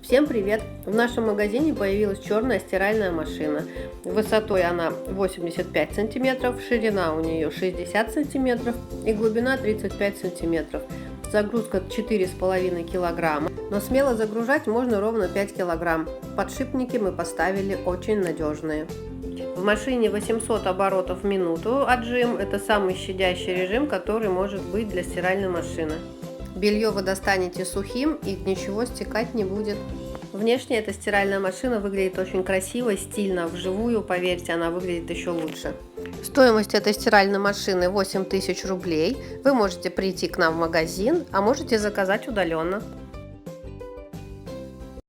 Всем привет! В нашем магазине появилась черная стиральная машина. Высотой она 85 сантиметров, ширина у нее 60 сантиметров и глубина 35 сантиметров. Загрузка 4,5 килограмма, но смело загружать можно ровно 5 килограмм. Подшипники мы поставили очень надежные. В машине 800 оборотов в минуту отжим. Это самый щадящий режим, который может быть для стиральной машины. Белье вы достанете сухим и ничего стекать не будет. Внешне эта стиральная машина выглядит очень красиво и стильно. Вживую, поверьте, она выглядит еще лучше. Стоимость этой стиральной машины 8000 рублей. Вы можете прийти к нам в магазин, а можете заказать удаленно.